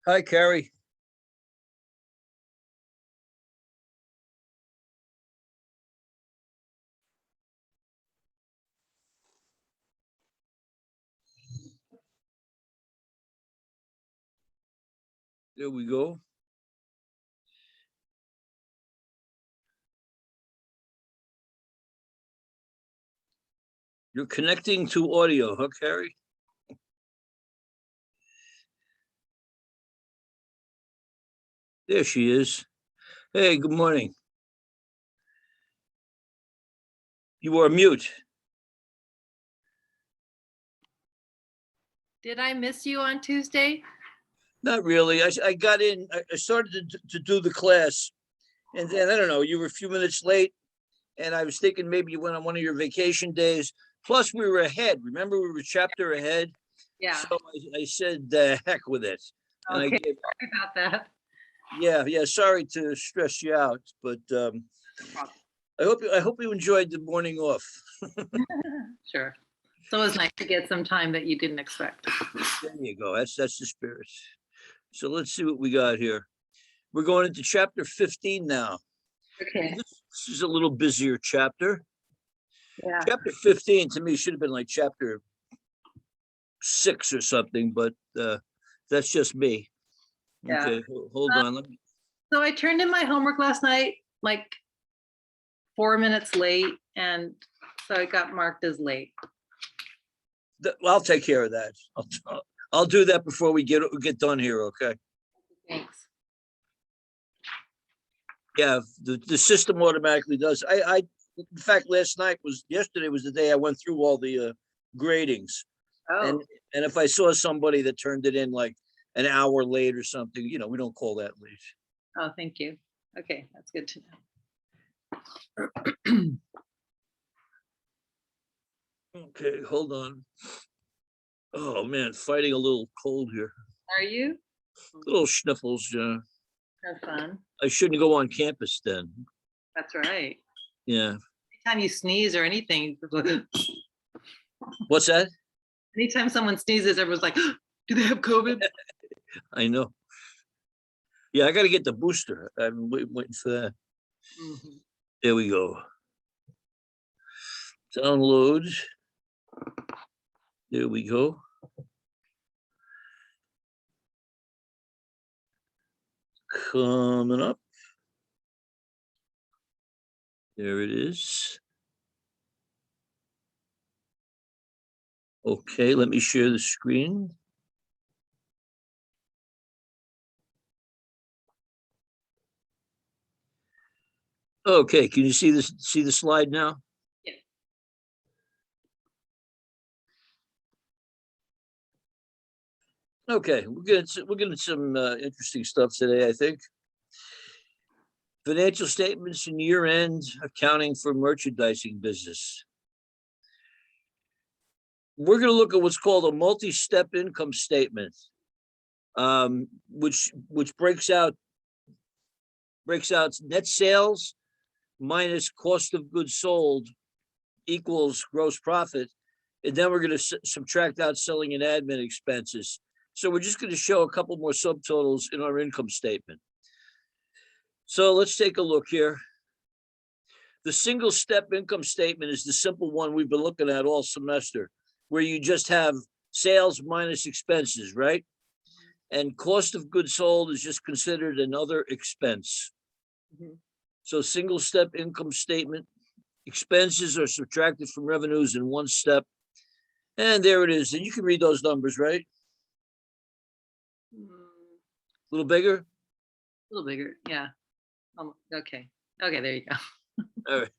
Hi, Carrie. There we go. You're connecting to audio, huh, Carrie? There she is. Hey, good morning. You are mute. Did I miss you on Tuesday? Not really. I got in, I started to do the class, and then, I don't know, you were a few minutes late, and I was thinking maybe you went on one of your vacation days. Plus, we were ahead. Remember, we were a chapter ahead? Yeah. So I said, heck with it. And Okay. I gave, Sorry about that. yeah, sorry to stress you out, but I hope you enjoyed the morning off. Sure. So it was nice to get some time that you didn't expect. There you go. That's the spirit. So let's see what we got here. We're going into chapter 15 now. Okay. This is a little busier chapter. Yeah. Chapter 15 to me should have been like chapter 6 or something, but that's just me. Yeah. Okay, hold on. Let me, So I turned in my homework last night, like 4 minutes late, and so it got marked as late. I'll take care of that. I'll do that before we get done here. Okay. Thanks. Yeah, the system automatically does. In fact, yesterday was the day I went through all the gradings. Oh, And if I saw somebody that turned it in like an hour late or something, we don't call that late. oh, thank you. Okay, that's good to know. Okay, hold on. Oh man, fighting a little cold here. Are you? Little sniffles. Have fun. I shouldn't go on campus then. That's right. Yeah. Anytime you sneeze or anything, What's that? anytime someone sneezes, everyone's like, do they have COVID? I know. Yeah, I got to get the booster. I'm waiting for that. Mhm. There we go. Download. There we go. Coming up. There it is. Okay, let me share the screen. Okay, can you see this? See the slide now? Yeah. Okay, we're getting some interesting stuff today, I think. Financial statements and year-end accounting for merchandising business. We're going to look at what's called a multi-step income statement, which breaks out net sales minus cost of goods sold equals gross profit, and then we're going to subtract out selling and admin expenses. So we're just going to show a couple more subtotals in our income statement. So let's take a look here. The single step income statement is the simple one we've been looking at all semester, where you just have sales minus expenses, right? And cost of goods sold is just considered another expense. Mhm. So single step income statement, expenses are subtracted from revenues in one step. And there it is. And you can read those numbers, right? Mm, A little bigger? a little bigger, yeah. Okay. Okay, there you go. All right.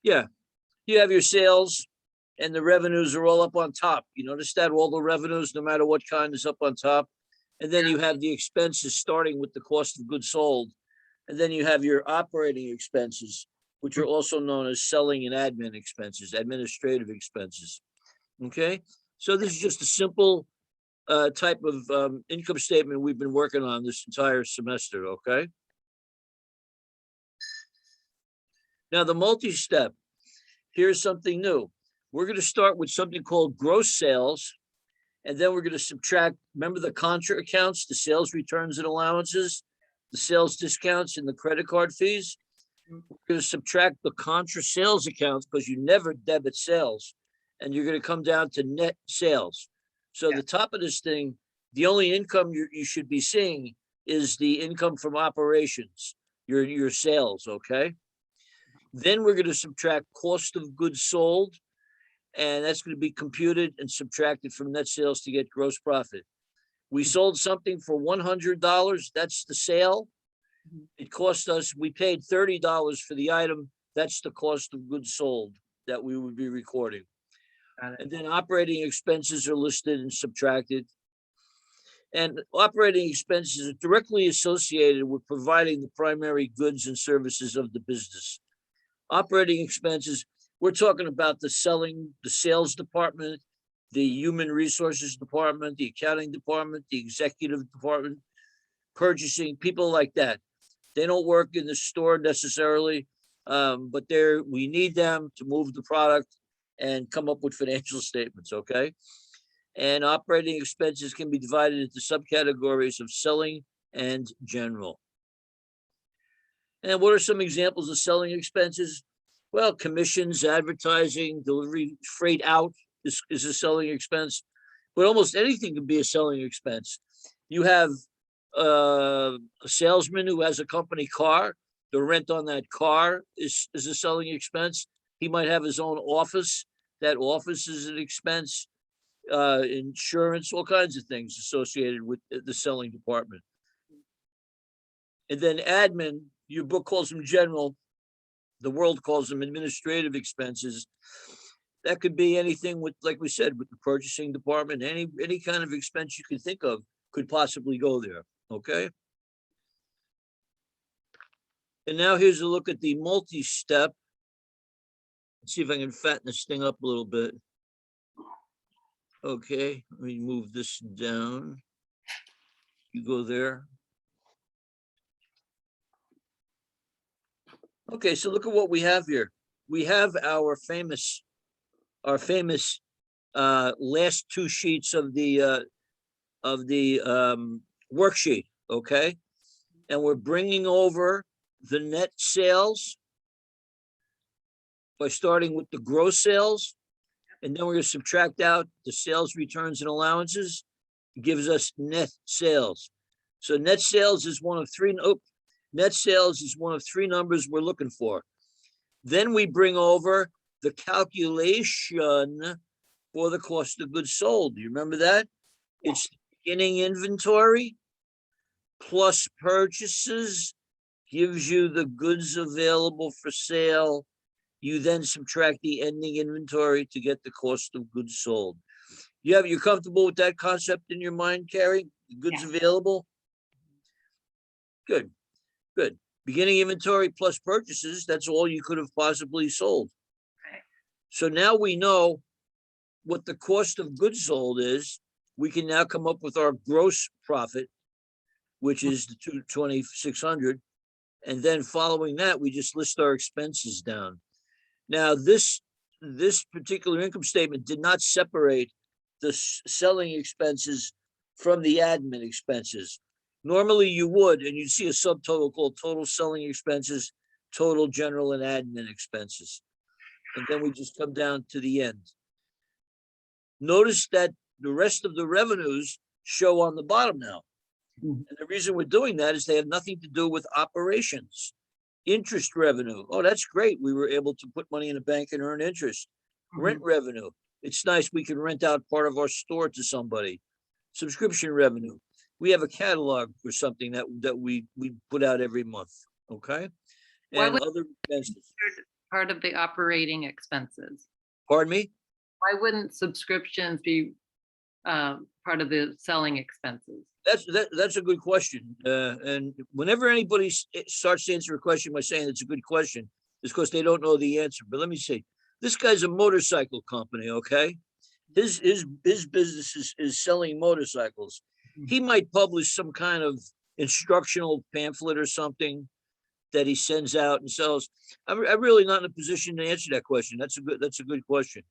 Yeah, you have your sales and the revenues are all up on top. You notice that all the revenues, no matter what kind, is up on top. And then you have the expenses starting with the cost of goods sold. And then you have your operating expenses, which are also known as selling and admin expenses, administrative expenses. Okay, so this is just a simple type of income statement we've been working on this entire semester. Okay. Now the multi-step, here's something new. We're going to start with something called gross sales, And then we're going to subtract, remember the contra accounts, the sales returns and allowances, the sales discounts and the credit card fees. We're going to subtract the contra sales accounts because you never debit sales, and you're going to come down to net sales. So the top of this thing, the only income you should be seeing is the income from operations, your sales, okay? Then we're going to subtract cost of goods sold, and that's going to be computed and subtracted from net sales to get gross profit. We sold something for $100. That's the sale. It cost us, we paid $30 for the item. That's the cost of goods sold that we would be recording. And then operating expenses are listed and subtracted. And operating expenses are directly associated with providing the primary goods and services of the business. Operating expenses, we're talking about the sales department, the human resources department, the accounting department, the executive department, purchasing, people like that. They don't work in the store necessarily, but we need them to move the product and come up with financial statements, okay? And operating expenses can be divided into subcategories of selling and general. And what are some examples of selling expenses? Well, commissions, advertising, delivery, freight out is a selling expense, but almost anything can be a selling expense. You have a salesman who has a company car. The rent on that car is a selling expense. He might have his own office. That office is an expense. Insurance, all kinds of things associated with the selling department. And then admin, your book calls them general. The world calls them administrative expenses. That could be anything with, like we said, with the purchasing department, any kind of expense you could think of could possibly go there, okay? And now here's a look at the multi-step. Let's see if I can fatten this thing up a little bit. Okay, let me move this down. You go there. Okay, so look at what we have here. We have our famous last two sheets of the worksheet, okay? And we're bringing over the net sales by starting with the gross sales, and then we're going to subtract out the sales returns and allowances. It gives us net sales. So net sales is one of three. Net sales is one of three numbers we're looking for. Then we bring over the calculation for the cost of goods sold. Do you remember that? Yeah. It's beginning inventory plus purchases gives you the goods available for sale. You then subtract the ending inventory to get the cost of goods sold. You're comfortable with that concept in your mind, Carrie? The goods available? Good. Good. Beginning inventory plus purchases, that's all you could have possibly sold. Right. So now we know what the cost of goods sold is. We can now come up with our gross profit, which is the 2,600. And then following that, we just list our expenses down. Now, this particular income statement did not separate the selling expenses from the admin expenses. Normally you would, and you'd see a subtotal called total selling expenses, total general and admin expenses. And then we just come down to the end. Notice that the rest of the revenues show on the bottom now. And the reason we're doing that is they have nothing to do with operations. Interest revenue. Oh, that's great. We were able to put money in a bank and earn interest. Rent revenue. It's nice. We can rent out part of our store to somebody. Subscription revenue. We have a catalog or something that we put out every month, okay? And other expenses. Part of the operating expenses. Pardon me? Why wouldn't subscriptions be part of the selling expenses? That's a good question. And whenever anybody starts to answer a question by saying it's a good question, it's because they don't know the answer. But let me see. This guy's a motorcycle company, okay? His business is selling motorcycles. He might publish some kind of instructional pamphlet or something that he sends out and sells. I'm really not in a position to answer that question. That's a good question.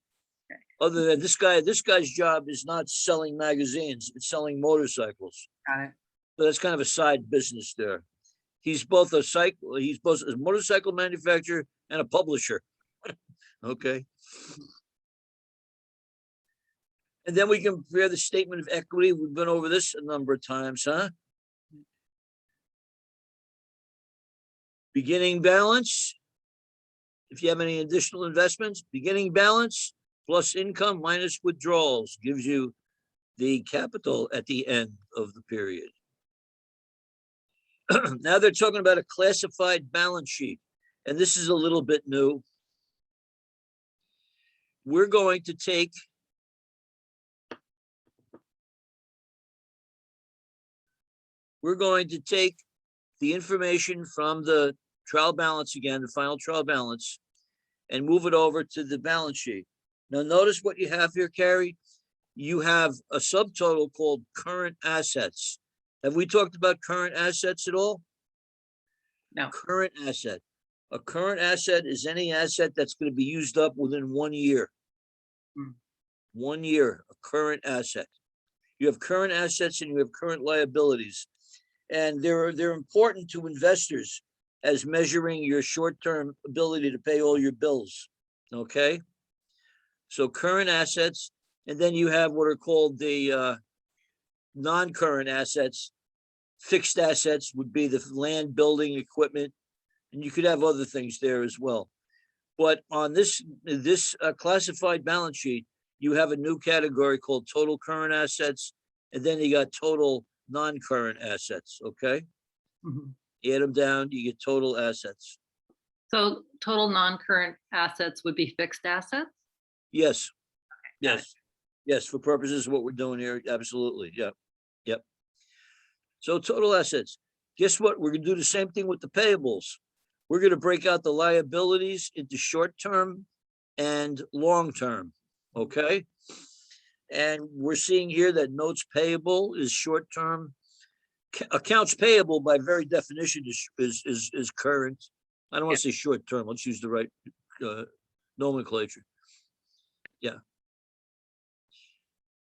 Other than this guy's job is not selling magazines, it's selling motorcycles. Got it. So that's kind of a side business there. He's both a motorcycle manufacturer and a publisher. Okay. And then we can compare the statement of equity. We've been over this a number of times, huh? Beginning balance. If you have any additional investments, beginning balance plus income minus withdrawals gives you the capital at the end of the period. Now they're talking about a classified balance sheet, and this is a little bit new. We're going to take the information from the trial balance again, the final trial balance, and move it over to the balance sheet. Now, notice what you have here, Carrie. You have a subtotal called current assets. Have we talked about current assets at all? No. Current asset. A current asset is any asset that's going to be used up within 1 year. 1 year, a current asset. You have current assets and you have current liabilities. And they're important to investors as measuring your short-term ability to pay all your bills. Okay? So current assets, and then you have what are called the non-current assets. Fixed assets would be the land, building, equipment, and you could have other things there as well. But on this classified balance sheet, you have a new category called total current assets, and then you got total non-current assets, okay? Add them down, you get total assets. So total non-current assets would be fixed assets? Yes. got Yes. Yes, for purposes of what we're doing here, absolutely. Yep. Yep. So total assets. Guess what? We're gonna do the same thing with the payables. We're gonna break out the liabilities into short-term and long-term, okay? And we're seeing here that notes payable is short-term. Accounts payable by very definition is current. I don't want to say short-term. Let's use the right nomenclature. Yeah.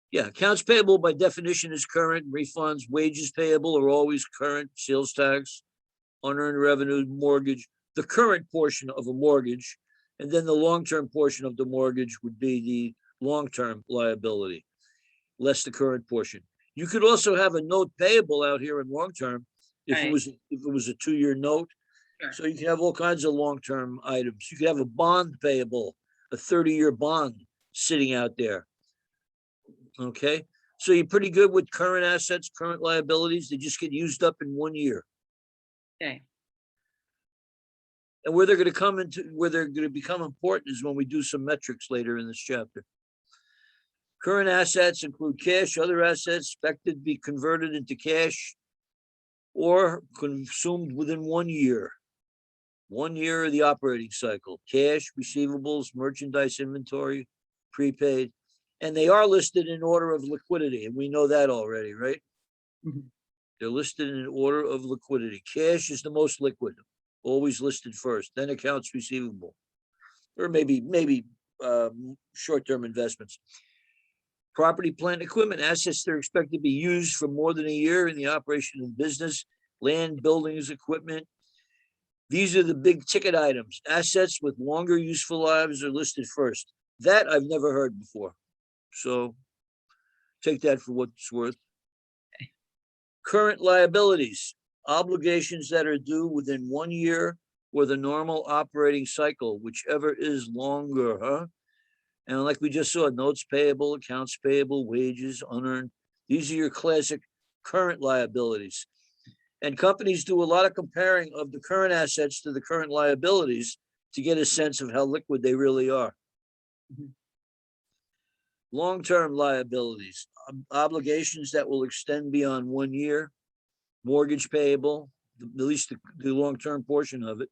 Yeah, accounts payable by definition is current. Refunds, wages payable are always current. Sales tax, unearned revenue, mortgage, the current portion of a mortgage, and then the long-term portion of the mortgage would be the long-term liability, less the current portion. You could also have a note payable out here in long-term if it was a 2-year note. Sure. So you can have all kinds of long-term items. You could have a bond payable, a 30-year bond sitting out there. Okay, so you're pretty good with current assets, current liabilities. They just get used up in 1 year. Okay. And where they're going to become important is when we do some metrics later in this chapter. Current assets include cash, other assets expected to be converted into cash or consumed within 1 year. 1 year of the operating cycle. Cash, receivables, merchandise inventory, prepaid. And they are listed in order of liquidity, and we know that already, right? They're listed in order of liquidity. Cash is the most liquid, always listed first, then accounts receivable, or maybe short-term investments. Property, plant, equipment, assets that are expected to be used for more than a year in the operation of business, land, buildings, equipment. These are the big ticket items. Assets with longer useful lives are listed first. That I've never heard before. So take that for what it's worth. Okay. Current liabilities, obligations that are due within 1 year or the normal operating cycle, whichever is longer, huh? And like we just saw, notes payable, accounts payable, wages, unearned. These are your classic current liabilities. And companies do a lot of comparing of the current assets to the current liabilities to get a sense of how liquid they really are. Long-term liabilities, obligations that will extend beyond 1 year, mortgage payable, at least the long-term portion of it.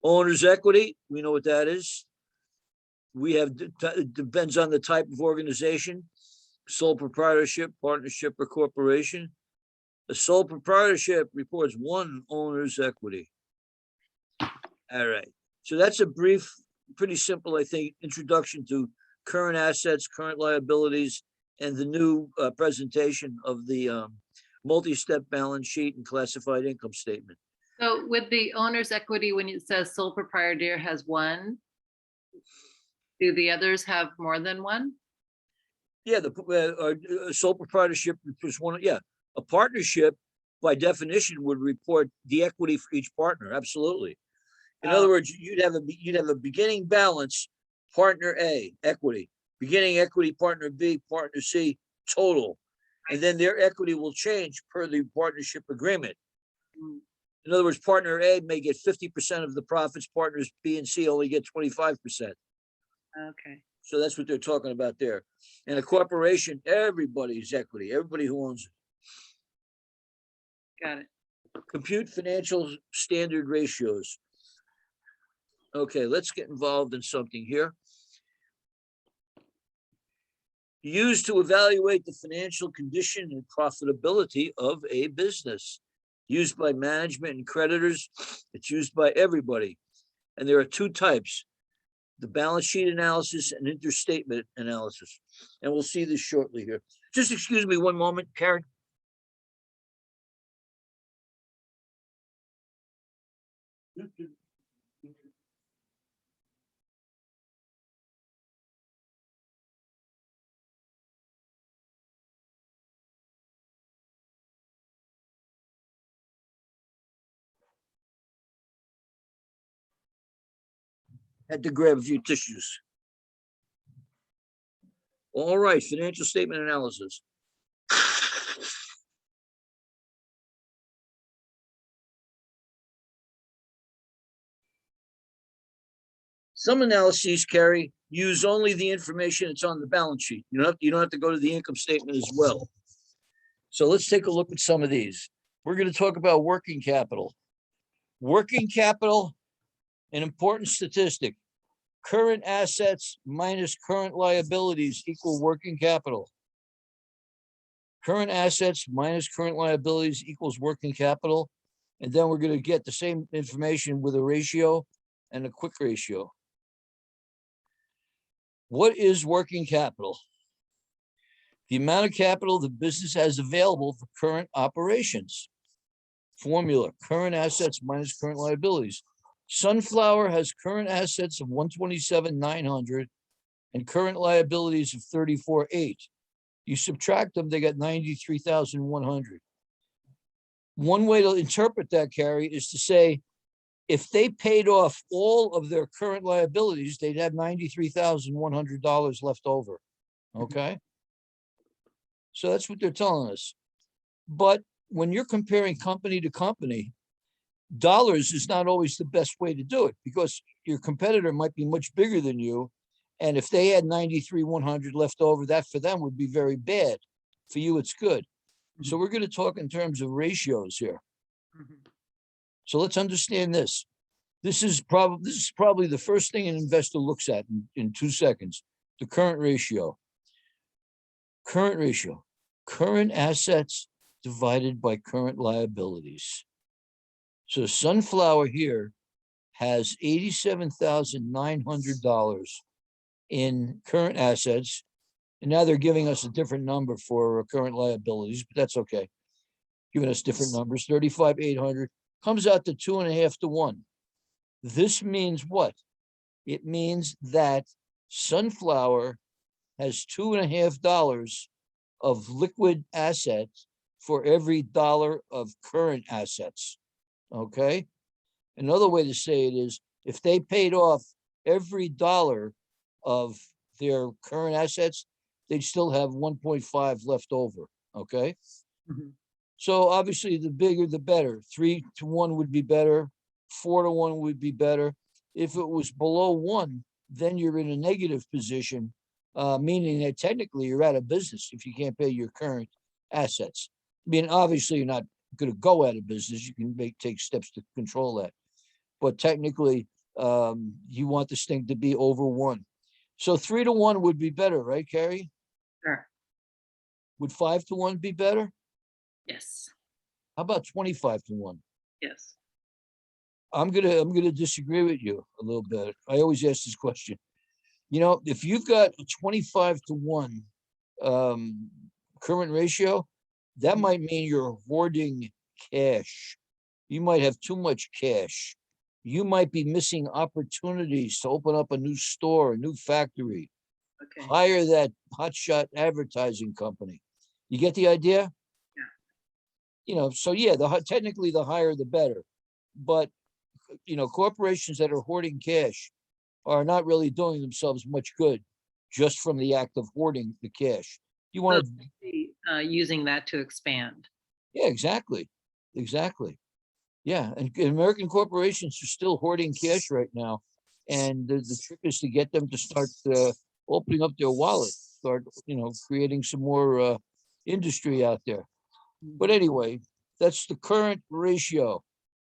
Owner's equity, we know what that is. We have, it depends on the type of organization, sole proprietorship, partnership, or corporation. A sole proprietorship reports 1 owner's equity. All right, so that's a brief pretty simple, I think, introduction to current assets, current liabilities, and the new presentation of the multi-step balance sheet and classified income statement. So with the owner's equity, when it says sole proprietor has one, do the others have more than one? Yeah, the sole proprietorship is one. Yeah, a partnership by definition would report the equity for each partner. Absolutely. In other words, you'd have a beginning balance, partner A equity, beginning equity, partner B, partner C total, and then their equity will change per the partnership agreement. In other words, partner A may get 50% of the profits, partners B and C only get 25%. Okay. So that's what they're talking about there. And a corporation, everybody's equity, everybody who owns it. Got it. Compute financial standard ratios. Okay, let's get involved in something here. Used to evaluate the financial condition and profitability of a business. Used by management and creditors. It's used by everybody. And there are two types: the balance sheet analysis and interstatement analysis. And we'll see this shortly here. Just excuse me one moment, Karen. Had to grab a few tissues. All right, financial statement analysis. Some analyses, Carrie, use only the information that's on the balance sheet. You don't have to go to the income statement as well. So let's take a look at some of these. We're going to talk about working capital. Working capital, an important statistic. Current assets minus current liabilities equal working capital. Current assets minus current liabilities equals working capital. And then we're going to get the same information with a ratio and a quick ratio. What is working capital? The amount of capital the business has available for current operations. Formula: current assets minus current liabilities. Sunflower has current assets of $127,900 and current liabilities of $34,800. You subtract them, they got $93,100. One way to interpret that, Carrie, is to say, if they paid off all of their current liabilities, they'd have $93,100 left over. Okay. So that's what they're telling us. But when you're comparing company to company, dollars is not always the best way to do it, because your competitor might be much bigger than you. And if they had 93,100 left over, that for them would be very bad. For you, it's good. So we're going to talk in terms of ratios here. So let's understand this. This is probably the first thing an investor looks at in 2 seconds. The current ratio. Current ratio. Current assets divided by current liabilities. So Sunflower here has $87,900 in current assets. And now they're giving us a different number for current liabilities, but that's okay. Giving us different numbers. 35,800 comes out to 2.5 to 1. This means what? It means that Sunflower has $2.50 of liquid assets for every dollar of current assets. Okay. Another way to say it is, if they paid off every dollar of their current assets, they'd still have 1.5 left over. Okay. So obviously the bigger, the better. 3 to 1 would be better. 4 to 1 would be better. If it was below 1, then you're in a negative position, meaning that technically you're out of business if you can't pay your current assets. I mean, obviously you're not going to go out of business. You can take steps to control that. But technically, you want this thing to be over 1. So 3 to 1 would be better, right, Carrie? Sure. Would 5 to 1 be better? Yes. How about 25 to 1? Yes. I'm gonna disagree with you a little bit. I always ask this question. You know, if you've got a 25-to-1 current ratio, that Mhm. might mean you're hoarding cash. You might have too much cash. You might be missing opportunities to open up a new store, a new factory, Okay. hire that hotshot advertising company. You get the idea? Yeah. You know, so yeah, technically the higher the better. But you know, corporations that are hoarding cash are not really doing themselves much good just from the act of hoarding the cash. You So want to, using that to expand. yeah, exactly. Exactly. Yeah. And American corporations are still hoarding cash right now. And the trick is to get them to start opening up their wallet, start, you know, creating some more industry out there. But Mhm. anyway, that's the current ratio.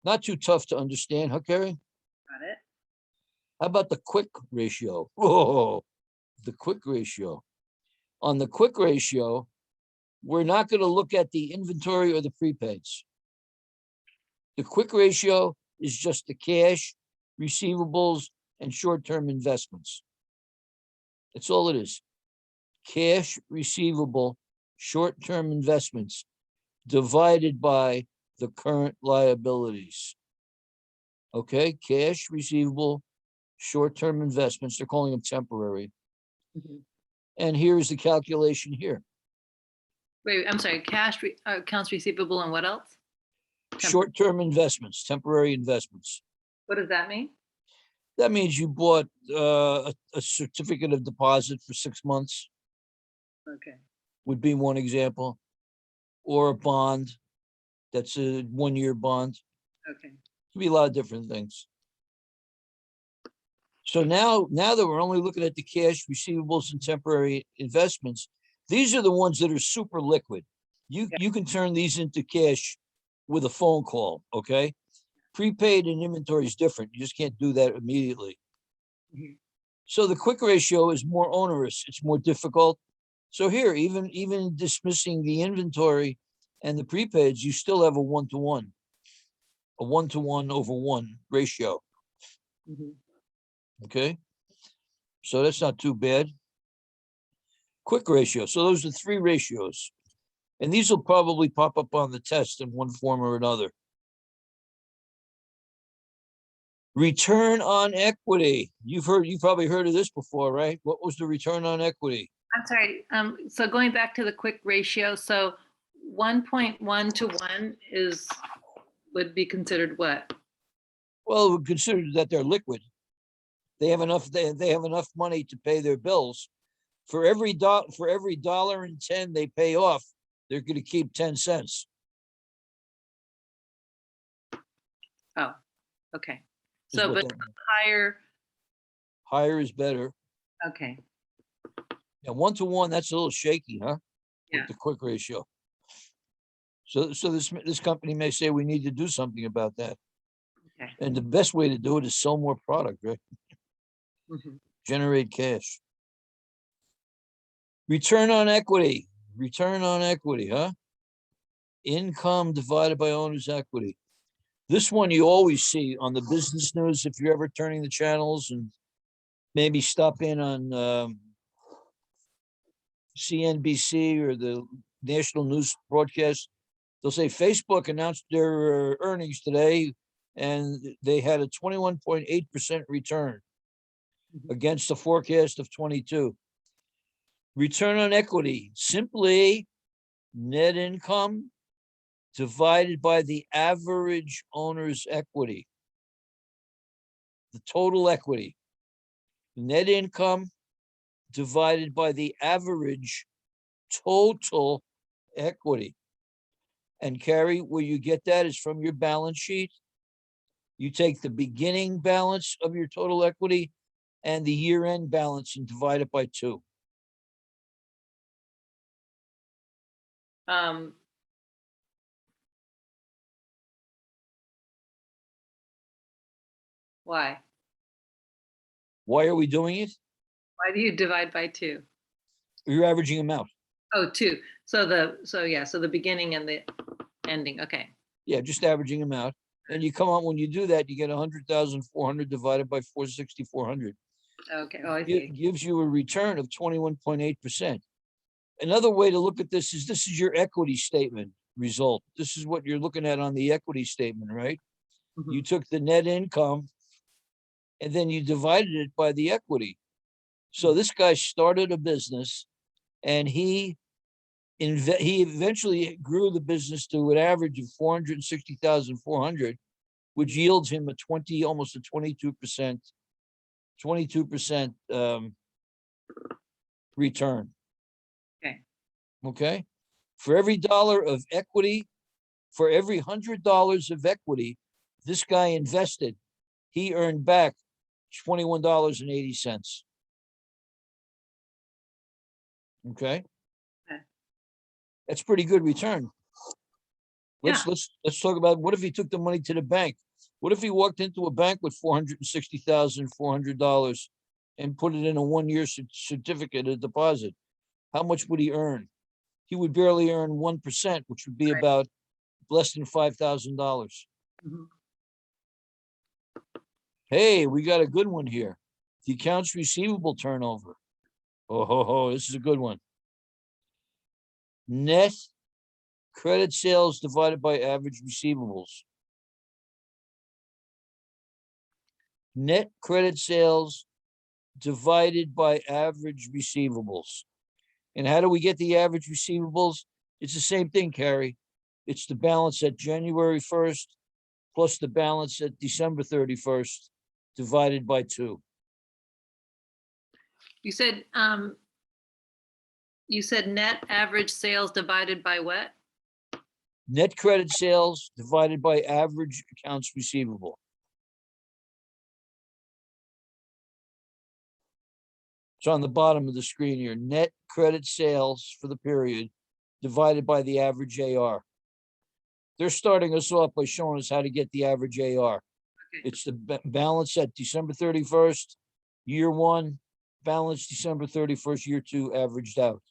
Not too tough to understand, huh, Kerry? Got it. How about the quick ratio? Oh, the quick ratio. On the quick ratio, we're not going to look at the inventory or the prepaids. The quick ratio is just the cash, receivables, and short-term investments. That's all it is. Cash, receivable, short-term investments divided by the current liabilities. Okay, cash, receivable, short-term investments, they're calling them temporary. Mhm. And here's the calculation here. Wait, I'm sorry, accounts receivable and what else? Short-term investments, temporary investments. What does that mean? That means you bought a certificate of deposit for 6 months, Okay. would be one example, or a bond that's a 1-year bond. Okay. Could be a lot of different things. So now that we're only looking at the cash, receivables, and temporary investments, these are the ones that are super liquid. Yeah. You can turn these into cash with a phone call. Okay, prepaid and inventory is different. You just can't do that immediately. Mhm. So the quick ratio is more onerous. It's more difficult. So here, even dismissing the inventory and the prepaids, you still have a 1-to-1, a 1-to-1/1 ratio. Mhm. Okay, so that's not too bad. Quick ratio. So those are 3 ratios, and these will probably pop up on the test in one form or another. Return on equity. You've probably heard of this before, right? What was the return on equity? I'm sorry. So going back to the quick ratio, so 1.1 to 1 would be considered what? Well, consider that they're liquid. They have enough. They have enough money to pay their bills. For every $1.10 they pay off, they're going to keep 10 cents. Oh, okay. Is So, what but that higher, higher is better. okay, Yeah, 1-to-1, that's a little shaky, huh? yeah, With the quick ratio. So this company may say we need to do something about that. okay. And the best way to do it is sell more product, right? Mhm. Generate cash. Return on equity. Return on equity, huh? Income divided by owner's equity. This one you always see on the business news if you're ever turning the channels, and maybe stop in on CNBC or the national news broadcast. They'll say Facebook announced their earnings today, and they had a 21.8% return Mhm. against a forecast of 22. Return on equity, simply net income divided by the average owner's equity, the total equity. Net income divided by the average total equity. And Carrie, where you get that is from your balance sheet. You take the beginning balance of your total equity and the year-end balance and divide it by 2. Um, why? Why are we doing it? Why do you divide by 2? You're averaging them out. Oh, 2. So the beginning and the ending. Okay. Yeah, just averaging them out. And you come out, when you do that, you get 100,400 divided by 460,400. Okay, oh, I It see. gives you a return of 21.8%. Another way to look at this is your equity statement result. This is what you're looking at on the equity statement, right? Mhm. You took the net income and then you divided it by the equity. So this guy started a business and he eventually grew the business to an average of 460,400, which yields him almost a 22% return. Okay. Okay. For every dollar of equity, for every $100 of equity this guy invested, he earned back $21.80. Okay. Okay. That's pretty good return. Yeah. Let's talk about, what if he took the money to the bank? What if he walked into a bank with $460,400 and put it in a 1-year certificate of deposit? How much would he earn? He would barely earn 1%, which would be Right. about less than $5,000. Mhm. Hey, we got a good one here. The accounts receivable turnover. Oh, this is a good one. Net credit sales divided by average receivables. Net credit sales divided by average receivables. And how do we get the average receivables? It's the same thing, Carrie. It's the balance at January 1st plus the balance at December 31st divided by 2. You said net average sales divided by what? Net credit sales divided by average accounts receivable. It's on the bottom of the screen here. Net credit sales for the period divided by the average AR. They're starting us off by showing us how to get the average AR. Okay. It's the balance at December 31st, year 1, balance December 31st, year 2, averaged out.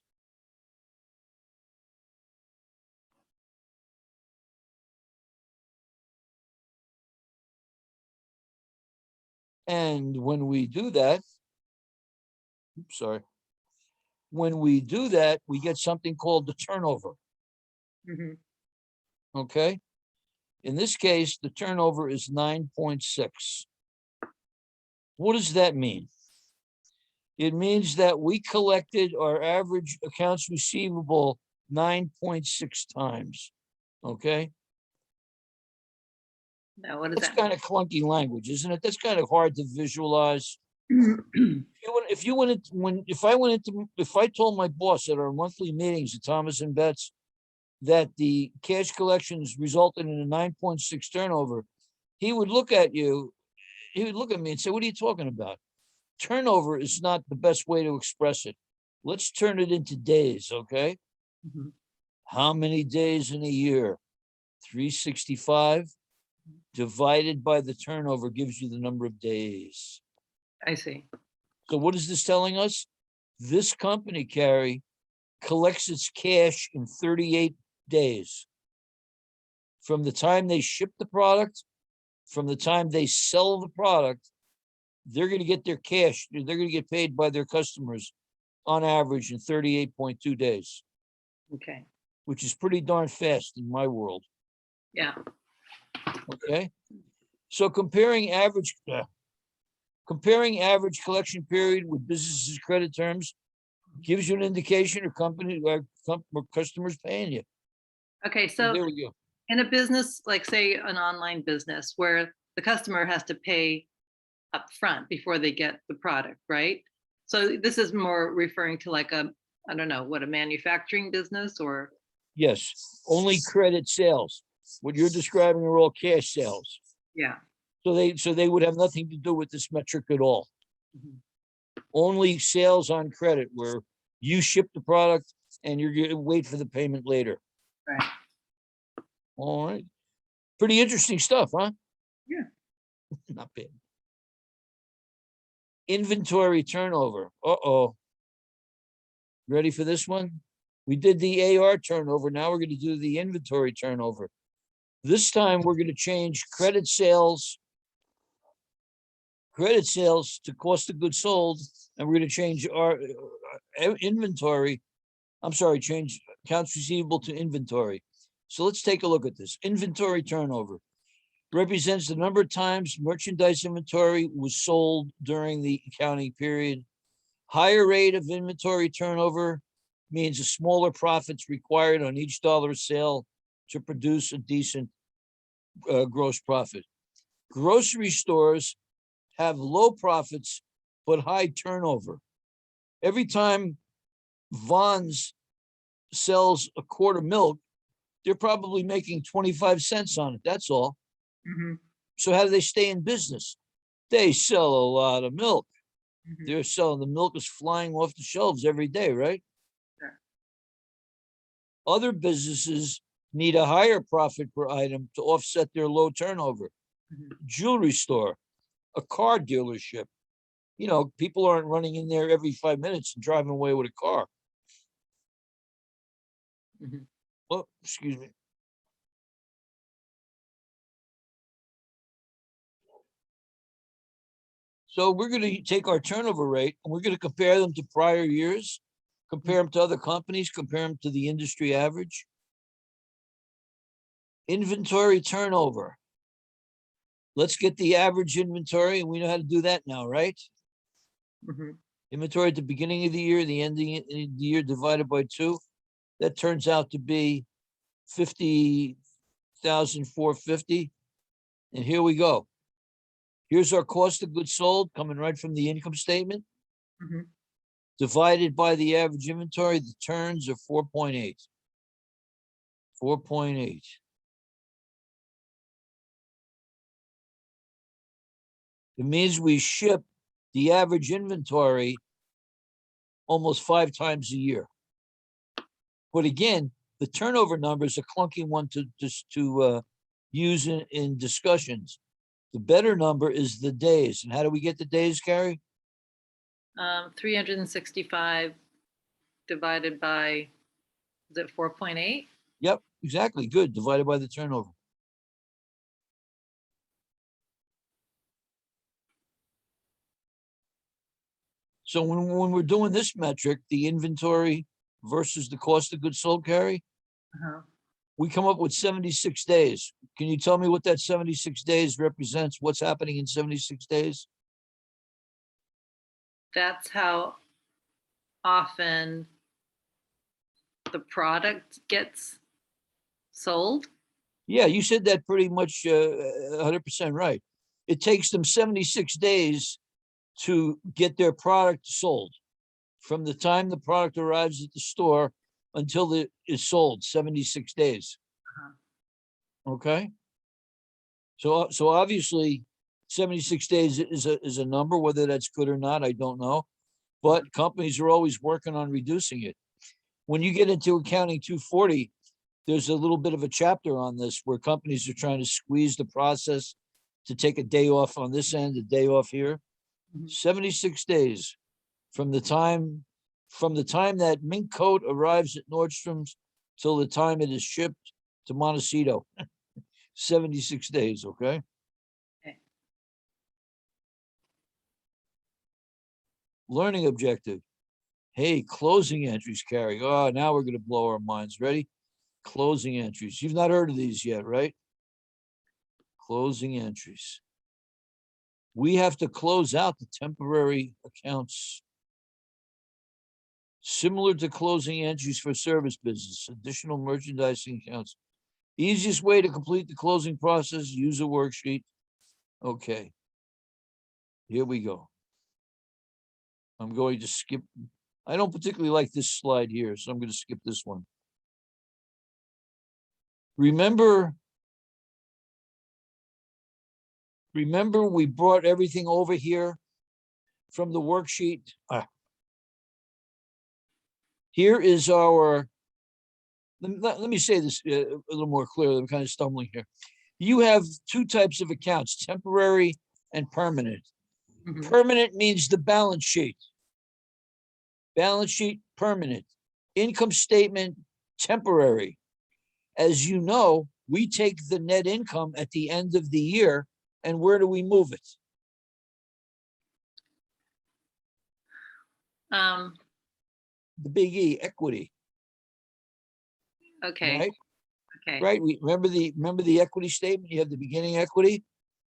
And when we do that, when we do that, we get something called the turnover. Mhm. Okay. In this case, the turnover is 9.6. What does that mean? It means that we collected our average accounts receivable 9.6 times. Okay. Now, what does That's that kind of clunky language, isn't it? That's kind of hard to visualize. mean? If I told my boss at our monthly meetings at Thomas and Betts that the cash collections resulted in a 9.6 turnover, he would look at you, he would look at me and say, what are you talking about? Turnover is not the best way to express it. Let's turn it into days, okay? Mhm. How many days in a year? 365 divided by the turnover gives you the number of days. I see. So what is this telling us? This company, Carrie, collects its cash in 38 days. From the time they ship the product, from the time they sell the product, they're going to get their cash. They're going to get paid by their customers on average in 38.2 days, Okay. which is pretty darn fast in my world. Yeah. Okay. So comparing average collection period with businesses' credit terms gives you an indication of or customers paying you. Okay. So So there we go. in a business, like say an online business where the customer has to pay up front before they get the product, right? So this is more referring to like I don't know, what, a manufacturing business or? Yes, only credit sales. What you're describing are all cash sales. Yeah. So they would have nothing to do with this metric at all. Mhm. Only sales on credit where you ship the product and you're going to wait for the payment later. Right. All right. Pretty interesting stuff, huh? Yeah. Not bad. Inventory turnover. Uh-oh. Ready for this one? We did the AR turnover. Now we're going to do the inventory turnover. This time, we're gonna change credit sales to cost of goods sold, and we're gonna change our inventory. I'm sorry, change accounts receivable to inventory. So let's take a look at this. Inventory turnover represents the number of times merchandise inventory was sold during the accounting period. Higher rate of inventory turnover means a smaller profits required on each dollar of sale to produce a decent gross profit. Grocery stores have low profits but high turnover. Every time Vons sells a quart of milk, they're probably making 25 cents on it. That's all. Mhm, So how do they stay in business? They sell a lot of milk. mhm. They're selling, the milk is flying off the shelves every day, right? Sure. Other businesses need a higher profit per item to offset their low turnover. Mhm. Jewelry store, a car dealership. You know, people aren't running in there every 5 minutes and driving away with a car. Mhm. Oh, excuse me. So we're going to take our turnover rate and we're going to compare them to prior years, compare them to other companies, compare them to the industry average. Inventory turnover. Let's get the average inventory, and we know how to do that now, right? Mhm. Inventory at the beginning of the year, the ending of the year divided by 2. That turns out to be 50,450. And here we go. Here's our cost of goods sold coming right from the income statement. Mhm. Divided by the average inventory, the turns are 4.8. 4.8. It means we ship the average inventory almost 5 times a year. But again, the turnover number is a clunky one to use in discussions. The better number is the days. And how do we get the days, Carrie? 365 divided by, is it 4.8? Yep, exactly. Good. Divided by the turnover. So when we're doing this metric, the inventory versus the cost of goods sold, Carrie, Uh-huh. we come up with 76 days. Can you tell me what that 76 days represents? What's happening in 76 days? That's how often the product gets sold. Yeah, you said that pretty much 100% right. It takes them 76 days to get their product sold. From the time the product arrives at the store until it is sold, 76 days. Okay. So obviously 76 days is a number, whether that's good or not, I don't know. But companies are always working on reducing it. When you get into accounting 240, there's a little bit of a chapter on this where companies are trying to squeeze the process to take a day off on this end, a day off here. 76 days from the time that mink coat arrives at Nordstrom's till the time it is shipped to Montecito. 76 days, okay? Okay. Learning objective. Hey, closing entries, Carrie. Oh, now we're going to blow our minds. Ready? Closing entries. You've not heard of these yet, right? Closing entries. We have to close out the temporary accounts. Similar to closing entries for service business, additional merchandising accounts. Easiest way to complete the closing process, use a worksheet. Okay. Here we go. I'm going to skip. I don't particularly like this slide here, so I'm going to skip this one. Remember we brought everything over here from the worksheet. Here is our, let me say this a little more clearly. I'm kind of stumbling here. You have 2 types of accounts, temporary and permanent. Mhm. Permanent means the balance sheet. Balance sheet, permanent. Income statement, temporary. As you know, we take the net income at the end of the year, and where do we move it? The big E, equity, Okay, right? okay, Right. We remember the equity statement. You have the beginning equity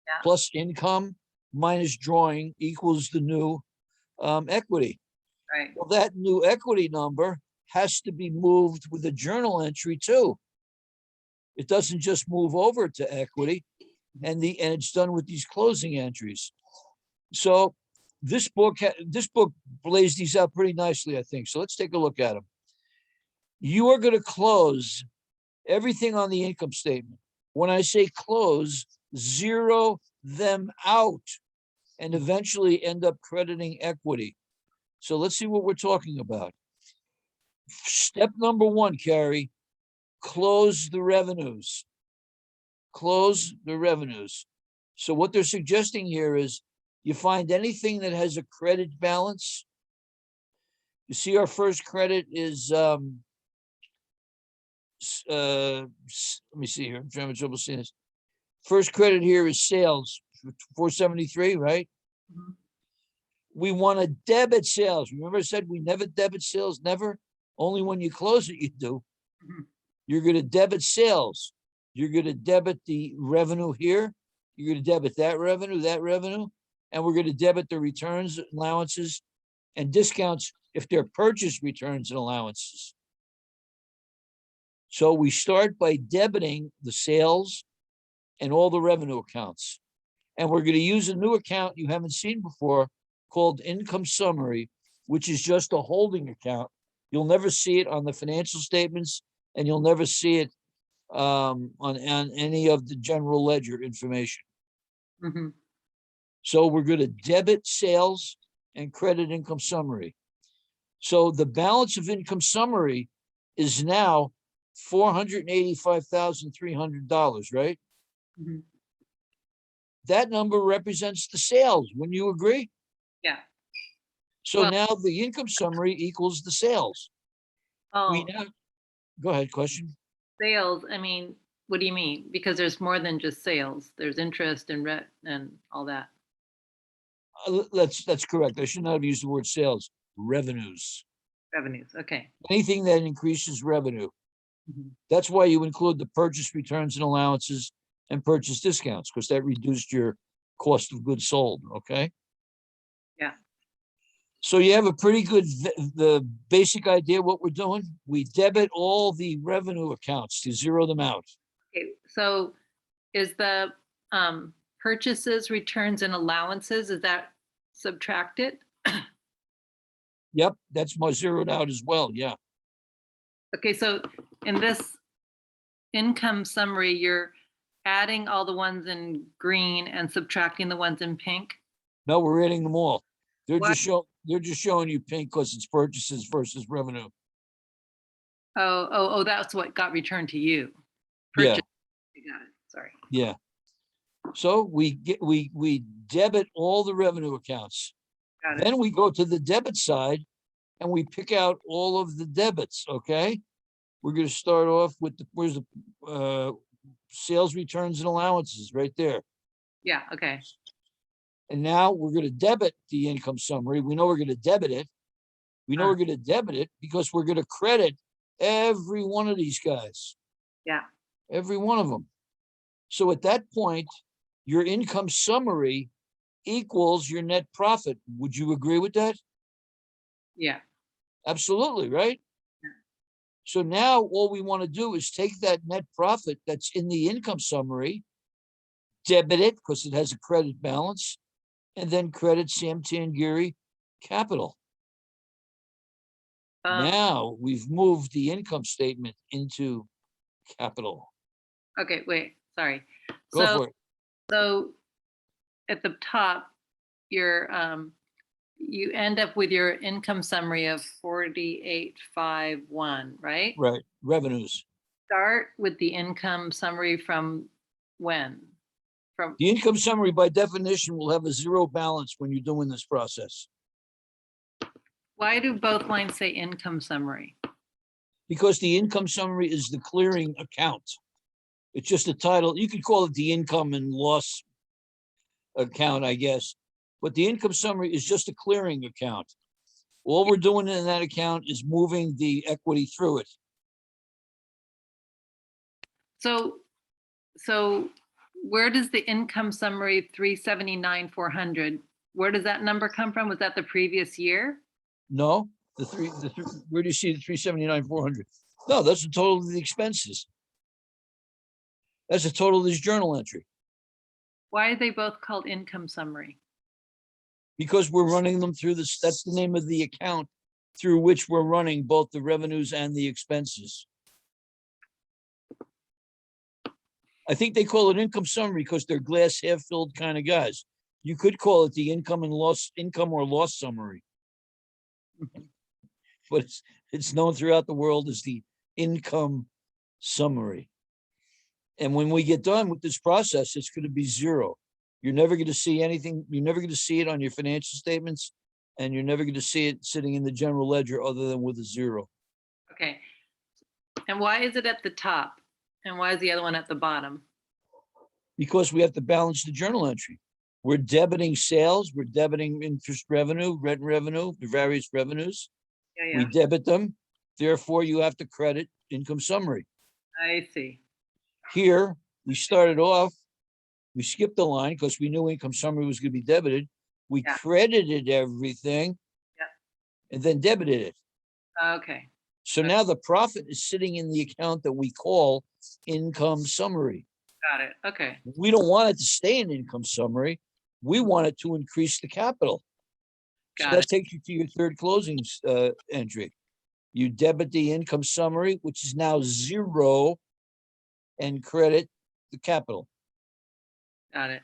Yeah. plus income minus drawing equals the new equity. right. Well, that new equity number has to be moved with a journal entry too. It doesn't just move over to equity, and it's done with these closing entries. So this book lays these out pretty nicely, I think. So let's take a look at them. You are going to close everything on the income statement. When I say close, zero them out and eventually end up crediting equity. So let's see what we're talking about. Step number one, Carrie, close the revenues. Close the revenues. So what they're suggesting here is you find anything that has a credit balance. You see our first credit is, let me see here. I'm having trouble seeing this. First credit here is sales, 473, right? Mhm. We want to debit sales. Remember I said we never debit sales, never? Only when you close it, you do. Mhm. You're going to debit sales. You're going to debit the revenue here. You're going to debit that revenue, and we're going to debit the returns, allowances, and discounts if they're purchase returns and allowances. So we start by debiting the sales and all the revenue accounts. And we're going to use a new account you haven't seen before called income summary, which is just a holding account. You'll never see it on the financial statements, and you'll never see it on any of the general ledger information. Mhm. So we're going to debit sales and credit income summary. So the balance of income summary is now $485,300, right? Mhm. That number represents the sales. Wouldn't you agree? Yeah. So Well- now the income summary equals the sales. We Oh, now, go ahead, question. sales, I mean, what do you mean? Because there's more than just sales. There's interest and rent and all that. That's correct. I should not have used the word sales. Revenues. Revenues, okay. Anything that increases revenue. Mhm. That's why you include the purchase returns and allowances and purchase discounts, because that reduced your cost of goods sold, okay? Yeah. So you have a pretty good, the basic idea what we're doing. We debit all the revenue accounts to zero them out. Okay, so is the purchases, returns, and allowances, is that subtracted? Yep, that's my zeroed out as well, yeah. Okay, so in this income summary, you're adding all the ones in green and subtracting the ones in pink? No, we're adding them all. They're What? just showing you pink because it's purchases versus revenue. Oh, that's what got returned to you. Yeah, Purchase. I got it, sorry. yeah. So we debit all the revenue accounts. Got it. Then we go to the debit side and we pick out all of the debits, okay? We're going to start off with where's the sales returns and allowances right there. Yeah, okay. And now we're going to debit the income summary. We know we're going to debit it. We know we're going to debit it because we're going to credit every one of these guys. Yeah. Every one of them. So at that point, your income summary equals your net profit. Would you agree with that? Yeah. Absolutely, right? So now all we want to do is take that net profit that's in the income summary, debit it because it has a credit balance, and then credit Sam Tangiri capital. Now we've moved the income statement into capital. Okay, wait, sorry. Go for it. So at the top, your you end up with your income summary of 4851, right? Right. Revenues. Start with the income summary from when? From The income summary by definition will have a zero balance when you're doing this process. why do both lines say income summary? Because the income summary is the clearing account. It's just a title. You could call it the income and loss account, I guess. But the income summary is just a clearing account. All we're doing in that account is moving the equity through it. So where does the income summary 379,400, where does that number come from? Was that the previous year? No, where do you see the 379,400? No, that's the total of the expenses. That's the total of this journal entry, Why are they both called income summary? because we're running them through this. That's the name of the account through which we're running both the revenues and the expenses. I think they call it income summary because they're glass half filled kind of guys. You could call it the income or loss summary. But it's known throughout the world as the income summary. And when we get done with this process, it's going to be zero. You're never going to see anything. You're never going to see it on your financial statements, and you're never going to see it sitting in the general ledger other than with a zero. Okay. And why is it at the top? And why is the other one at the bottom? Because we have to balance the journal entry. We're debiting sales, we're debiting interest revenue, rent revenue, the various revenues. Yeah, We yeah, debit them. Therefore, you have to credit income summary. I see. Here, we started off, we skipped the line because we knew income summary was going to be debited. We Yeah. credited everything and then debited it. Okay, So Okay. now the profit is sitting in the account that we call income summary. got it. Okay, We don't want it to stay in income summary. We want it to increase the capital. So got that it. takes you to your third closing entry. You debit the income summary, which is now zero, and credit the capital. Got it.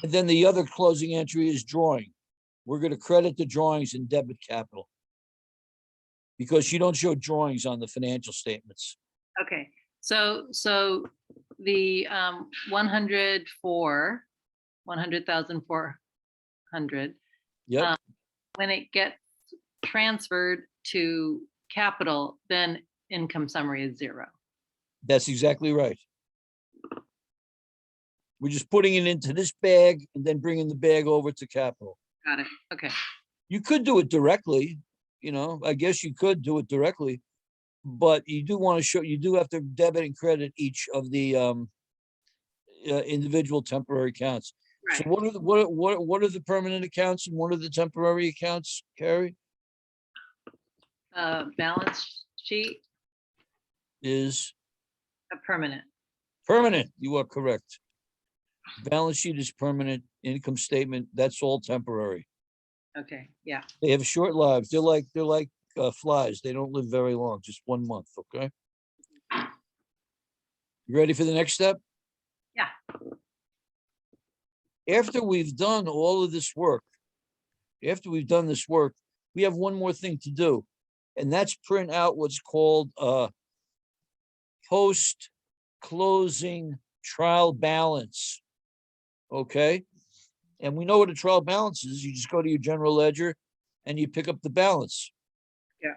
And then the other closing entry is drawing. We're going to credit the drawings and debit capital, because you don't show drawings on the financial statements. Okay, so the 100,400, Yep, when it gets transferred to capital, then income summary is zero. that's exactly right. We're just putting it into this bag and then bringing the bag over to capital. Got it. Okay. You could do it directly, I guess you could do it directly, but you do want to show, you do have to debit and credit each of the individual temporary accounts. So Right. what are the permanent accounts and what are the temporary accounts, Carrie? Balance sheet, Is a permanent. permanent. You are correct. Balance sheet is permanent. Income statement, that's all temporary. Okay, yeah. They have short lives. They're like flies. They don't live very long, just 1 month. Okay. You ready for the next step? Yeah. After we've done all of this work, we have one more thing to do, and that's print out what's called a post-closing trial balance. Okay. And we know what a trial balance is. You just go to your general ledger and you pick up the balance. Yeah.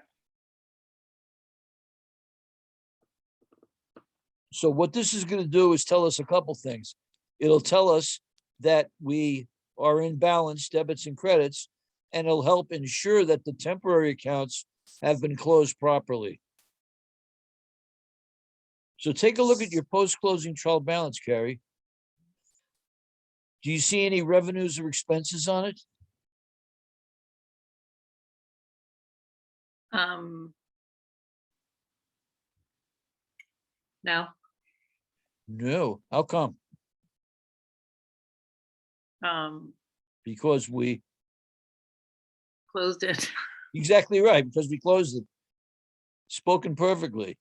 So what this is going to do is tell us a couple things. It'll tell us that we are in balance, debits and credits, and it'll help ensure that the temporary accounts have been closed properly. So take a look at your post-closing trial balance, Carrie. Do you see any revenues or expenses on it? No. No. How come? Because we Closed it. exactly right, because we closed it. Spoken perfectly.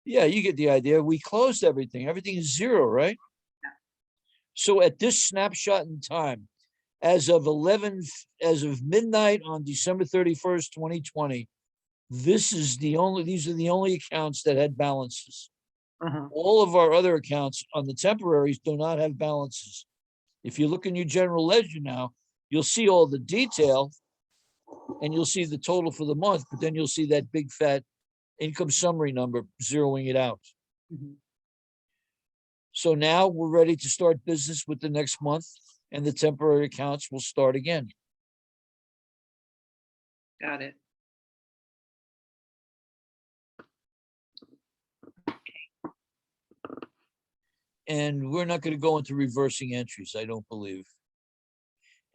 Yeah, you get the idea. We closed everything. Everything is zero, right? Yeah. So at this snapshot in time, as of midnight on December 31st, 2020, these are the only accounts that had balances. All of our other accounts on the temporaries do not have balances. If you look in your general ledger now, you'll see all the detail and you'll see the total for the month, but then you'll see that big fat income summary number zeroing it out. So now we're ready to start business with the next month, and the temporary accounts will start again. Got it. And we're not going to go into reversing entries, I don't believe.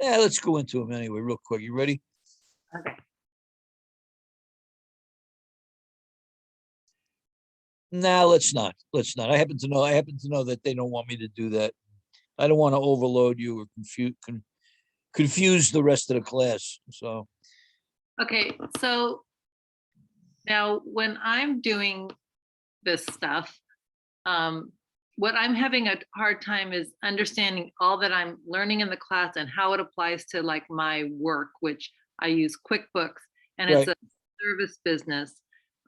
Yeah, let's go into them anyway, real quick. You ready? Okay. Nah, let's not. Let's not. I happen to know that they don't want me to do that. I don't want to overload you or confuse the rest of the class. So, Okay, so now when I'm doing this stuff, what I'm having a hard time is understanding all that I'm learning in the class and how it applies to like my work, which I use QuickBooks, and it's right. a service business,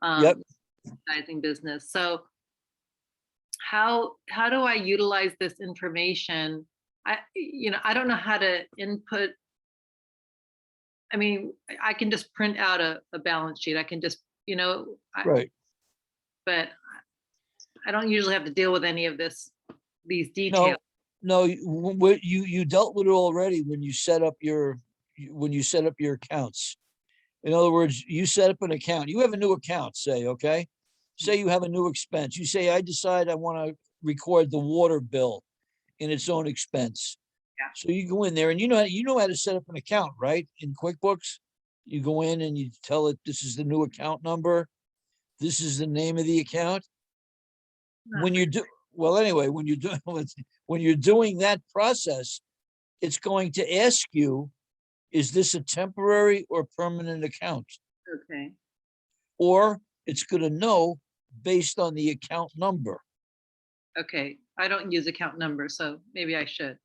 Yep. advertising business. So how do I utilize this information? I don't know how to input. I mean, I can just print out a balance sheet. I can just, Right. but I don't usually have to deal with any of these No, details. no, you dealt with it already when you set up your accounts. In other words, you set up an account. You have a new account, say, okay? Say you have a new expense. You say, I decide I want to record the water bill in its own expense. Yeah. So you go in there and you know how to set up an account, right? In QuickBooks, you go in and you tell it this is the new account number. This is the name of the account. When you do well, anyway, when you're doing when you're doing that process, it's going to ask you, is this a temporary or permanent account? Okay. Or it's going to know based on the account number. Okay. I don't use account numbers, so maybe I should.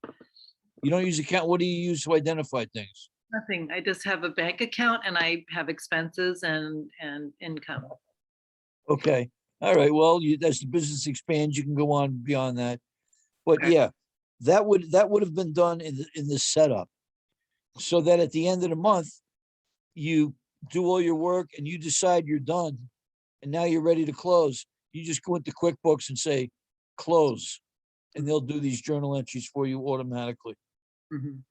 You don't use account. What do you use to identify things? Nothing. I just have a bank account and I have expenses and income. Okay. All right. Well, as the business expands, you can go on beyond that. But Okay. yeah, that would have been done in the setup, so that at the end of the month, you do all your work and you decide you're done, and now you're ready to close. You just go into QuickBooks and say close, and they'll do these journal entries for you automatically. Mhm.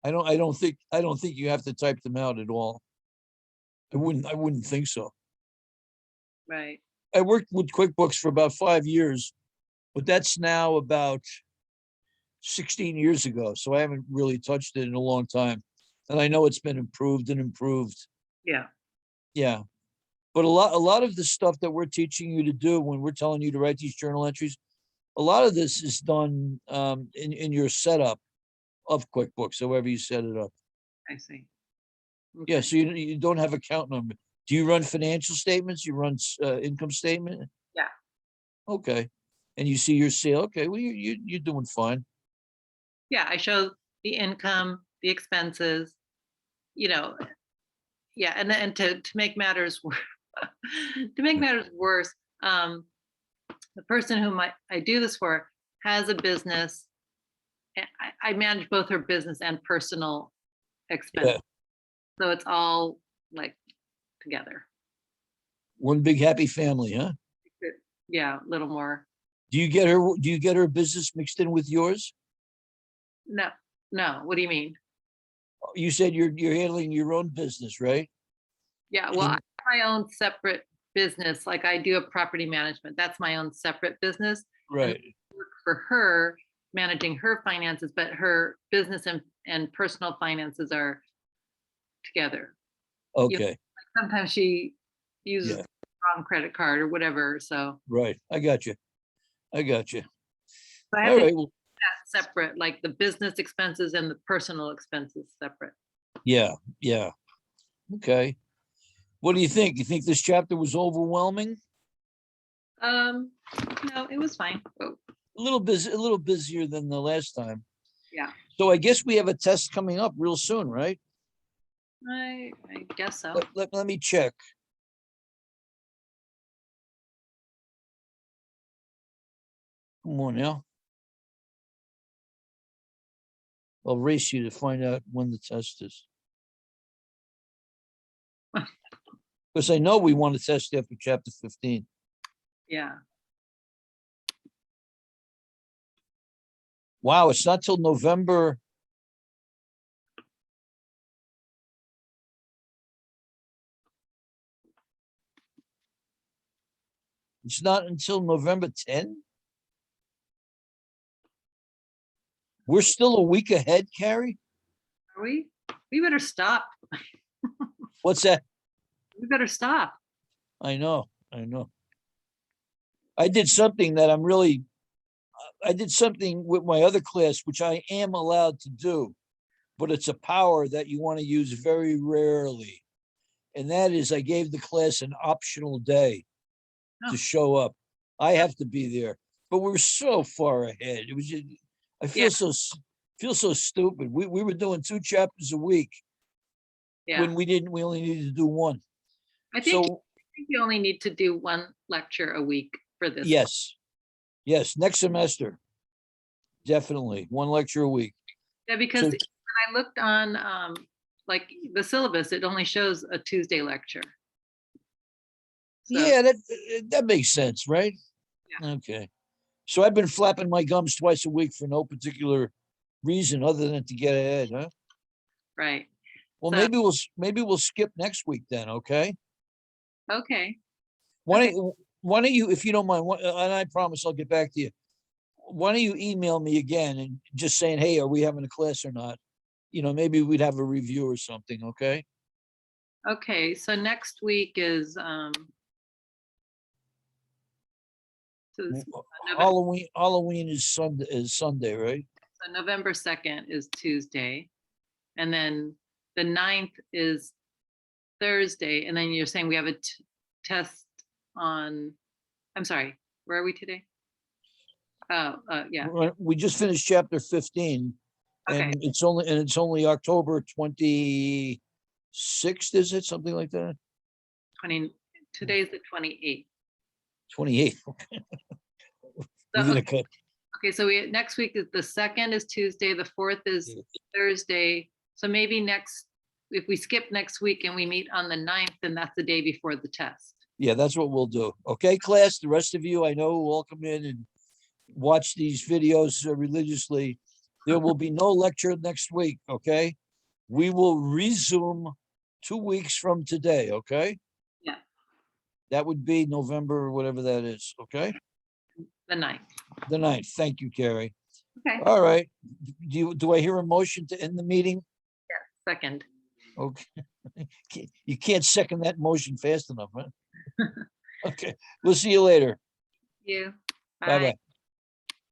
I don't think you have to type them out at all. I wouldn't think so. Right. I worked with QuickBooks for about 5 years, but that's now about 16 years ago. So I haven't really touched it in a long time. And I know it's been improved and improved. Yeah. Yeah. But a lot of the stuff that we're teaching you to do when we're telling you to write these journal entries, a lot of this is done in your setup of QuickBooks, however you set it up. I see. Yeah, Okay. so you don't have account number. Do you run financial statements? You run income statement? Yeah. Okay. And you see your sale. Okay, well you're doing fine. Yeah. I show the income, the expenses, you know, yeah. And to make matters to make matters worse, the person whom I do this for has a business. I manage both her business and personal expense. Yeah. So it's all like together. One big happy family, huh? Yeah, a little more. Do you get her business mixed in with yours? No, no. What do you mean? You said you're handling your own business, right? Yeah, well, I And have my own separate business. Like I do a property management. That's my own separate business. And right. I work for her managing her finances, but her business and personal finances are together. You know, Okay. like sometimes she uses Yeah. the wrong credit card or whatever. So Right. I got you. I got you. I have All to keep right. Well, that separate, like the business expenses and the personal expenses separate. yeah. Yeah. Okay. What do you think? You think this chapter was overwhelming? Um, no, it was fine. Oh, A little busier than the last time. yeah, So I guess we have a test coming up real soon, right? I guess so. Let me check. Come on now. I'll race you to find out when the test is. Because I know we want to test after chapter 15. Yeah. Wow, it's not till November. It's not until November 10. We're still a week ahead, Carrie? Are we? We better stop. What's that? We better stop. I know. I did something that I did something with my other class, which I am allowed to do, but it's a power that you want to use very rarely. And that is I gave the class an optional day Oh. to show up. I have to be there, but we're so far ahead. It was just, I feel so stupid. We were doing 2 chapters a week Yeah. when we only needed to do 1. I think So you only need to do 1 lecture a week for this. yes, next semester. Definitely 1 lecture a week. Yeah, because So- when I looked on like the syllabus, it only shows a Tuesday lecture. So, Yeah, that makes sense, right? Yeah. Okay. So I've been flapping my gums twice a week for no particular reason other than to get ahead, huh? right. Well, So- maybe we'll skip next week then, okay? Okay. Why don't you, if you don't mind, and I promise I'll get back to you. Why don't you email me again and just saying, hey, are we having a class or not? Maybe we'd have a review or something, okay? Okay. So next week is so this- Halloween is Sunday, right? so November 2nd is Tuesday. And then the 9th is Thursday. And then you're saying we have a test on, I'm sorry, where are we today? Oh, yeah. We just finished chapter 15 Okay. and it's only October 26th, is it? Something like that? 20, today's the 28th. 28th. So, We're gonna cut. okay, so next week is the 2nd is Tuesday, the 4th is Thursday. So maybe if we skip next week and we meet on the 9th, then that's the day before the test. Yeah, that's what we'll do. Okay, class, the rest of you, I know will all come in and watch these videos religiously. There will be no lecture next week, okay? We will resume 2 weeks from today, okay? Yeah. That would be November, whatever that is, okay? The 9th. The 9th. Thank you, Carrie. Okay. All right. Do I hear a motion to end the meeting? Yeah, 2nd. Okay. You can't second that motion fast enough, huh? Okay, we'll see you later. You. Bye-bye.